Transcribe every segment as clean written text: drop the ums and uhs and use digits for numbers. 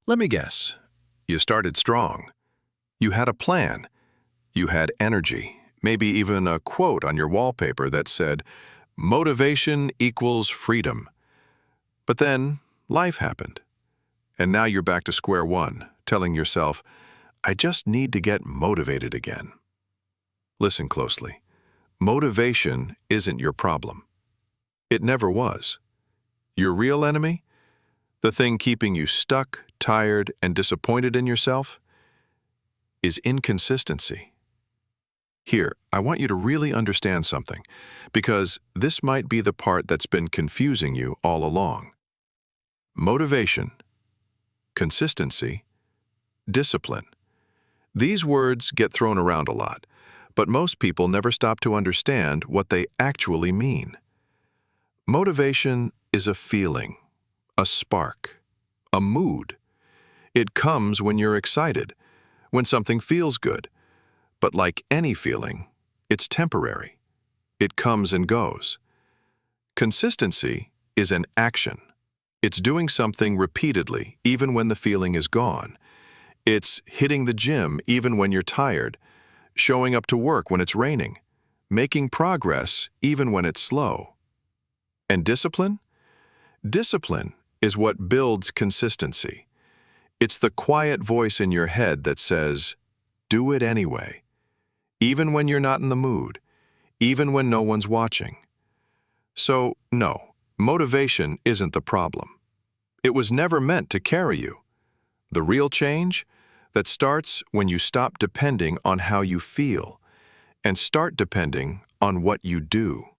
Let me guess. You started strong. You had a plan. You had energy, maybe even a quote on your wallpaper that said, "Motivation equals freedom." But then life happened. And now you're back to square one, telling yourself, "I just need to get motivated again." Listen closely. Motivation isn't your problem. It never was. Your real enemy? The thing keeping you stuck, tired, and disappointed in yourself? Is inconsistency. Here, I want you to really understand something, because this might be the part that's been confusing you all along. Motivation, consistency, discipline. These words get thrown around a lot, but most people never stop to understand what they actually mean. Motivation is a feeling, a spark, a mood. It comes when you're excited, when something feels good. But like any feeling, it's temporary. It comes and goes. Consistency is an action. It's doing something repeatedly, even when the feeling is gone. It's hitting the gym even when you're tired, showing up to work when it's raining, making progress even when it's slow. And discipline? Discipline is what builds consistency. It's the quiet voice in your head that says, "Do it anyway," even when you're not in the mood, even when no one's watching. So, no, motivation isn't the problem. It was never meant to carry you. The real change? That starts when you stop depending on how you feel and start depending on what you do.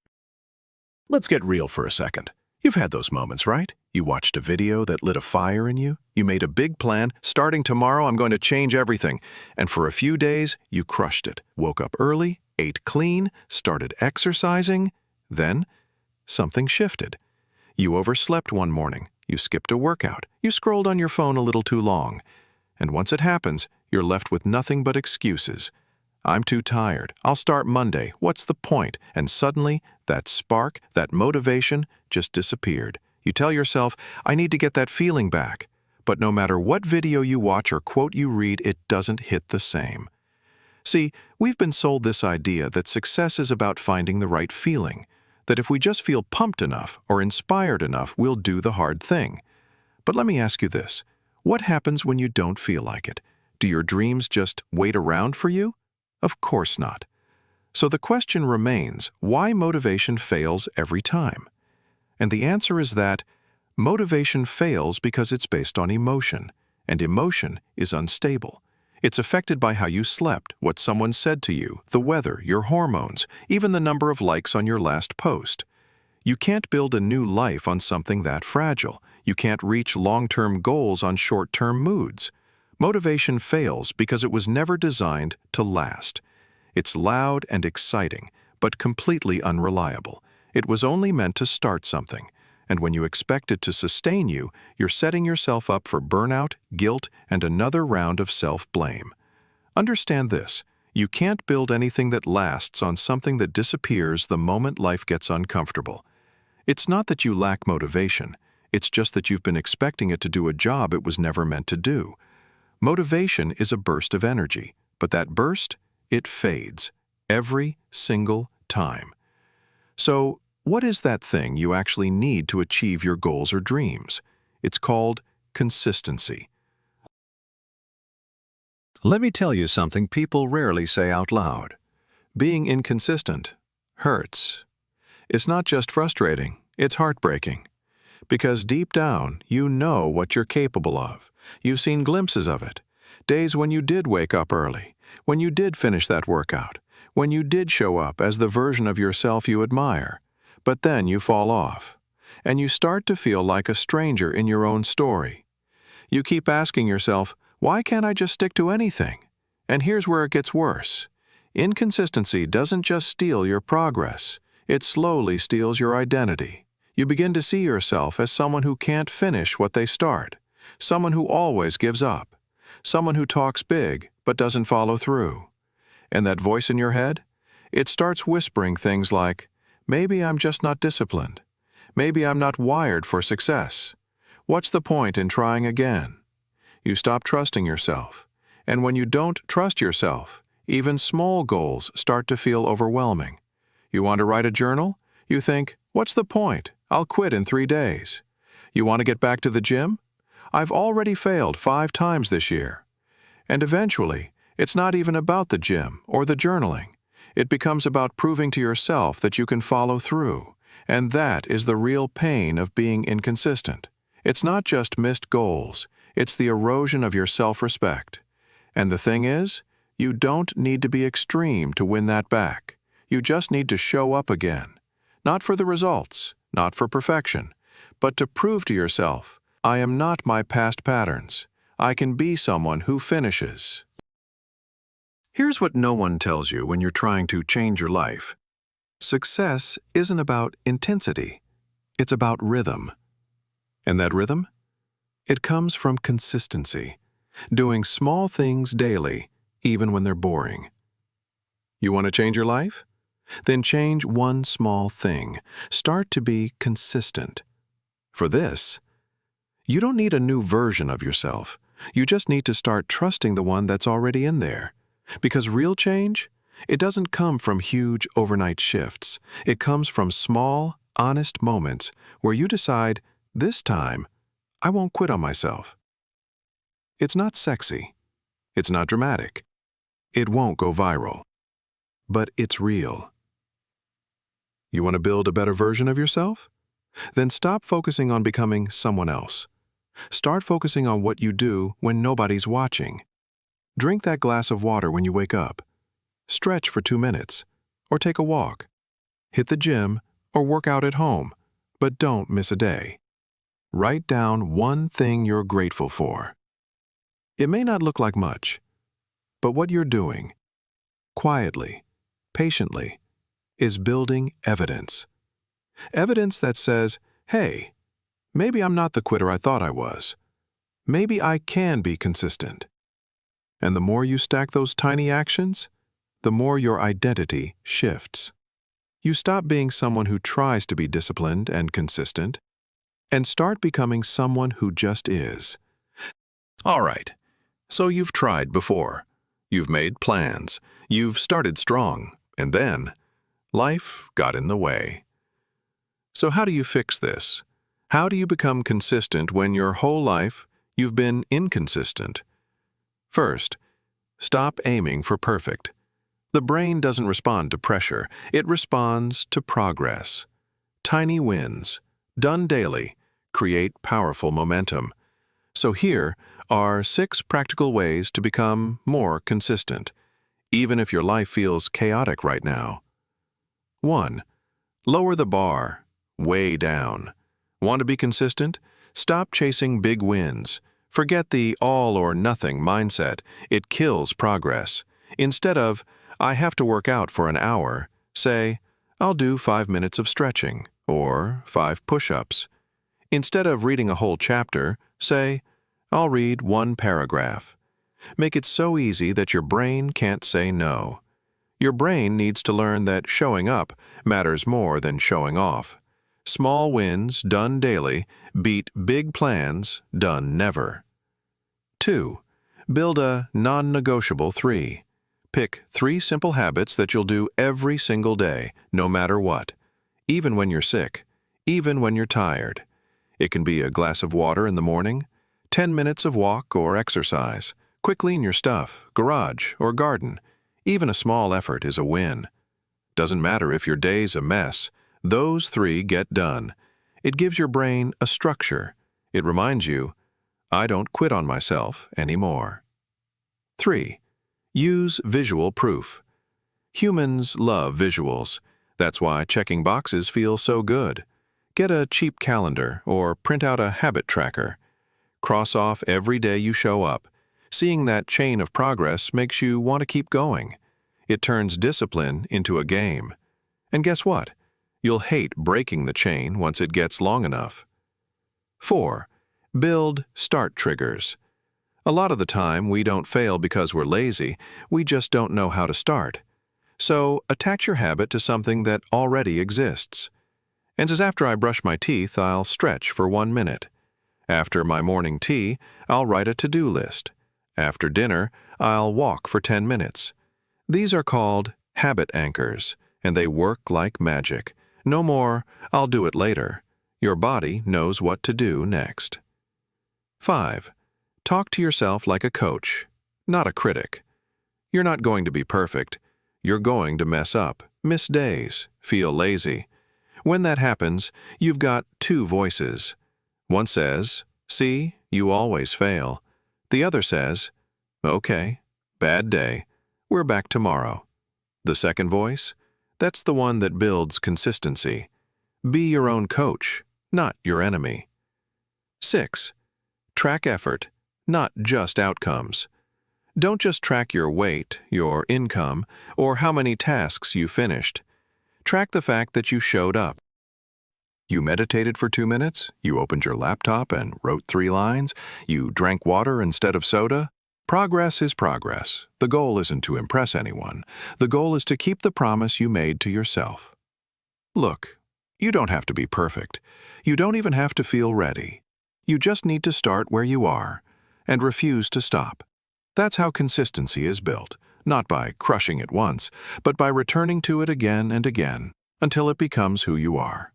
Let's get real for a second. You've had those moments, right? You watched a video that lit a fire in you. You made a big plan. Starting tomorrow, I'm going to change everything. And for a few days, you crushed it. Woke up early, ate clean, started exercising. Then, something shifted. You overslept one morning. You skipped a workout. You scrolled on your phone a little too long. And once it happens, you're left with nothing but excuses. "I'm too tired. I'll start Monday. What's the point?" And suddenly, that spark, that motivation, just disappeared. You tell yourself, "I need to get that feeling back." But no matter what video you watch or quote you read, it doesn't hit the same. See, we've been sold this idea that success is about finding the right feeling, that if we just feel pumped enough or inspired enough, we'll do the hard thing. But let me ask you this. What happens when you don't feel like it? Do your dreams just wait around for you? Of course not. So the question remains, why motivation fails every time? And the answer is that motivation fails because it's based on emotion, and emotion is unstable. It's affected by how you slept, what someone said to you, the weather, your hormones, even the number of likes on your last post. You can't build a new life on something that fragile. You can't reach long-term goals on short-term moods. Motivation fails because it was never designed to last. It's loud and exciting, but completely unreliable. It was only meant to start something, and when you expect it to sustain you, you're setting yourself up for burnout, guilt, and another round of self-blame. Understand this. You can't build anything that lasts on something that disappears the moment life gets uncomfortable. It's not that you lack motivation. It's just that you've been expecting it to do a job it was never meant to do. Motivation is a burst of energy, but that burst, it fades every single time. So, what is that thing you actually need to achieve your goals or dreams? It's called consistency. Let me tell you something people rarely say out loud. Being inconsistent hurts. It's not just frustrating, it's heartbreaking. Because deep down, you know what you're capable of. You've seen glimpses of it. Days when you did wake up early, when you did finish that workout, when you did show up as the version of yourself you admire. But then you fall off, and you start to feel like a stranger in your own story. You keep asking yourself, why can't I just stick to anything? And here's where it gets worse. Inconsistency doesn't just steal your progress, it slowly steals your identity. You begin to see yourself as someone who can't finish what they start, someone who always gives up, someone who talks big but doesn't follow through. And that voice in your head? It starts whispering things like, maybe I'm just not disciplined. Maybe I'm not wired for success. What's the point in trying again? You stop trusting yourself. And when you don't trust yourself, even small goals start to feel overwhelming. You want to write a journal? You think, what's the point? I'll quit in 3 days. You want to get back to the gym? I've already failed 5 times this year. And eventually, it's not even about the gym or the journaling. It becomes about proving to yourself that you can follow through. And that is the real pain of being inconsistent. It's not just missed goals. It's the erosion of your self-respect. And the thing is, you don't need to be extreme to win that back. You just need to show up again. Not for the results, not for perfection, but to prove to yourself, I am not my past patterns. I can be someone who finishes. Here's what no one tells you when you're trying to change your life. Success isn't about intensity. It's about rhythm. And that rhythm? It comes from consistency, doing small things daily, even when they're boring. You want to change your life? Then change one small thing. Start to be consistent. For this, you don't need a new version of yourself. You just need to start trusting the one that's already in there. Because real change, it doesn't come from huge overnight shifts. It comes from small, honest moments where you decide, this time, I won't quit on myself. It's not sexy. It's not dramatic. It won't go viral. But it's real. You want to build a better version of yourself? Then stop focusing on becoming someone else. Start focusing on what you do when nobody's watching. Drink that glass of water when you wake up. Stretch for 2 minutes, or take a walk. Hit the gym, or work out at home, but don't miss a day. Write down one thing you're grateful for. It may not look like much, but what you're doing, quietly, patiently, is building evidence. Evidence that says, hey, maybe I'm not the quitter I thought I was. Maybe I can be consistent. And the more you stack those tiny actions, the more your identity shifts. You stop being someone who tries to be disciplined and consistent, and start becoming someone who just is. All right, so you've tried before. You've made plans. You've started strong, and then life got in the way. So how do you fix this? How do you become consistent when your whole life you've been inconsistent? First, stop aiming for perfect. The brain doesn't respond to pressure. It responds to progress. Tiny wins, done daily, create powerful momentum. So here are 6 practical ways to become more consistent, even if your life feels chaotic right now. 1. Lower the bar, way down. Want to be consistent? Stop chasing big wins. Forget the all-or-nothing mindset. It kills progress. Instead of, I have to work out for an hour, say, I'll do 5 minutes of stretching, or 5 push-ups. Instead of reading a whole chapter, say, I'll read 1 paragraph. Make it so easy that your brain can't say no. Your brain needs to learn that showing up matters more than showing off. Small wins done daily beat big plans done never. 2. Build a non-negotiable 3. Pick 3 simple habits that you'll do every single day, no matter what. Even when you're sick, even when you're tired. It can be a glass of water in the morning, 10 minutes of walk or exercise, quick clean your stuff, garage or garden. Even a small effort is a win. Doesn't matter if your day's a mess, those 3 get done. It gives your brain a structure. It reminds you, I don't quit on myself anymore. 3. Use visual proof. Humans love visuals. That's why checking boxes feel so good. Get a cheap calendar or print out a habit tracker. Cross off every day you show up. Seeing that chain of progress makes you want to keep going. It turns discipline into a game. And guess what? You'll hate breaking the chain once it gets long enough. 4. Build start triggers. A lot of the time, we don't fail because we're lazy. We just don't know how to start. So, attach your habit to something that already exists. And as after I brush my teeth, I'll stretch for 1 minute. After my morning tea, I'll write a to-do list. After dinner, I'll walk for 10 minutes. These are called habit anchors, and they work like magic. No more, I'll do it later. Your body knows what to do next. 5. Talk to yourself like a coach, not a critic. You're not going to be perfect. You're going to mess up, miss days, feel lazy. When that happens, you've got two voices. One says, "See, you always fail." The other says, "Okay, bad day. We're back tomorrow." The second voice? That's the one that builds consistency. Be your own coach, not your enemy. 6. Track effort, not just outcomes. Don't just track your weight, your income, or how many tasks you finished. Track the fact that you showed up. You meditated for 2 minutes, you opened your laptop and wrote 3 lines, you drank water instead of soda. Progress is progress. The goal isn't to impress anyone. The goal is to keep the promise you made to yourself. Look, you don't have to be perfect. You don't even have to feel ready. You just need to start where you are and refuse to stop. That's how consistency is built, not by crushing it once, but by returning to it again and again until it becomes who you are.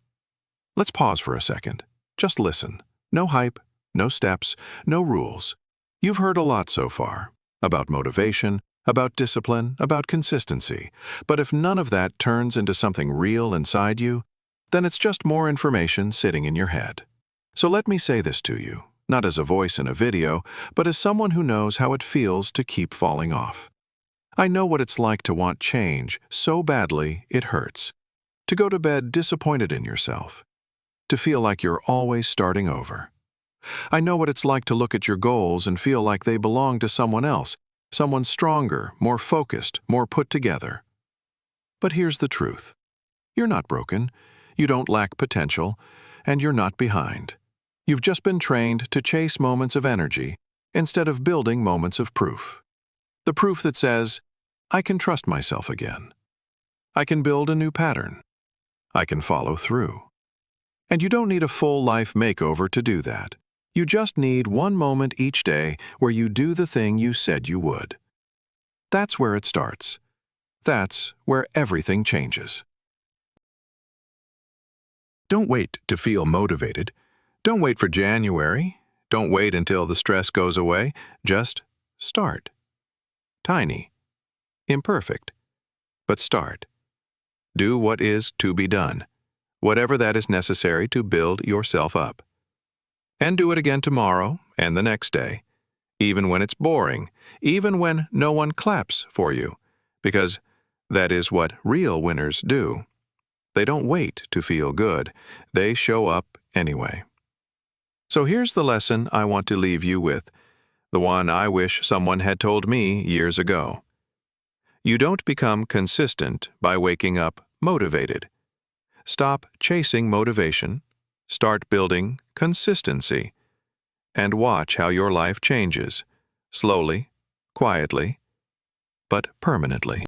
Let's pause for a second. Just listen. No hype, no steps, no rules. You've heard a lot so far about motivation, about discipline, about consistency. But if none of that turns into something real inside you, then it's just more information sitting in your head. So let me say this to you, not as a voice in a video, but as someone who knows how it feels to keep falling off. I know what it's like to want change so badly it hurts. To go to bed disappointed in yourself. To feel like you're always starting over. I know what it's like to look at your goals and feel like they belong to someone else, someone stronger, more focused, more put together. But here's the truth. You're not broken, you don't lack potential, and you're not behind. You've just been trained to chase moments of energy instead of building moments of proof. The proof that says, I can trust myself again. I can build a new pattern. I can follow through. And you don't need a full life makeover to do that. You just need one moment each day where you do the thing you said you would. That's where it starts. That's where everything changes. Don't wait to feel motivated. Don't wait for January. Don't wait until the stress goes away. Just start. Tiny. Imperfect. But start. Do what is to be done, whatever that is necessary to build yourself up. And do it again tomorrow and the next day, even when it's boring, even when no one claps for you, because that is what real winners do. They don't wait to feel good. They show up anyway. So here's the lesson I want to leave you with, the one I wish someone had told me years ago. You don't become consistent by waking up motivated. Stop chasing motivation, start building consistency, and watch how your life changes, slowly, quietly, but permanently.